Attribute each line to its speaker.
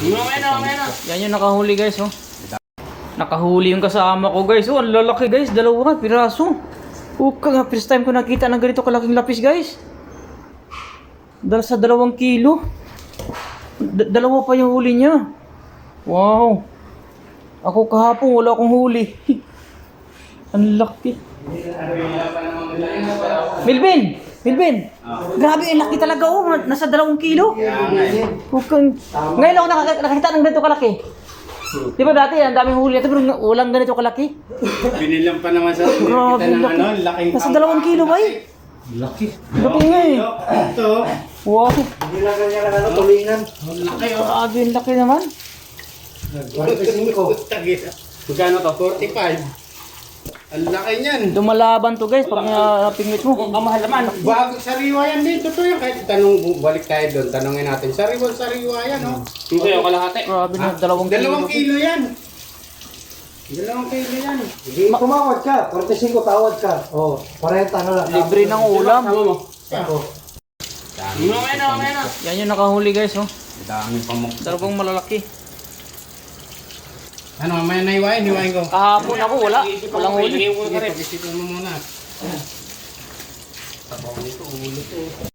Speaker 1: Yan yung nakahuli guys, oh. Nakahuli yung kasama ko guys. Oh, ang lalaki guys. Dalawa, piraso. Nga, first time ko nakita ng ganito kalaking lapis guys. Sa 2 kilo. Dalawa pa yung huli niya. Wow. Ako kahapon wala akong huli. Ang laki. Milvin! Grabe, ang laki talaga oh. Nasa 2 kilo. Ngayon ako nakakita ng ganito kalaki. Di ba dati, ang daming huli natin pero walang ganito kalaki.
Speaker 2: Binilang pa naman sa
Speaker 1: Grabe,
Speaker 2: kita ng
Speaker 1: laki.
Speaker 2: laking
Speaker 1: Nasa 2 kilo ba eh?
Speaker 2: Laki.
Speaker 1: Laki nga eh.
Speaker 2: Ito.
Speaker 1: Wow.
Speaker 3: Hindi lang ganyan lang tulingan.
Speaker 2: Laki oh.
Speaker 1: Grabe, ang laki naman.
Speaker 3: 45.
Speaker 2: Magkano to? 45. Ang laki niyan.
Speaker 1: Lumalaban to guys pag napingwit mo. Ang mahal naman.
Speaker 2: Bago sariwa yan dito to yung kahit balik tayo doon, tanongin natin. Sariwa yan oh.
Speaker 4: Dito yung kalahati.
Speaker 1: Grabe na, 2 kilo.
Speaker 2: 2 kilo yan. 2 kilo yan.
Speaker 3: Hindi, tumawad ka. 45 tawad ka. Oh, 40 na lang.
Speaker 1: Libre ng ulam.
Speaker 3: Ako.
Speaker 1: Yan yung nakahuli guys, oh.
Speaker 2: Dami pa mo.
Speaker 1: 2 malalaki.
Speaker 2: Ano, mamaya hiwain ko.
Speaker 1: Kahapon ako, walang huli.
Speaker 2: Sige, pag-isipan mo muna.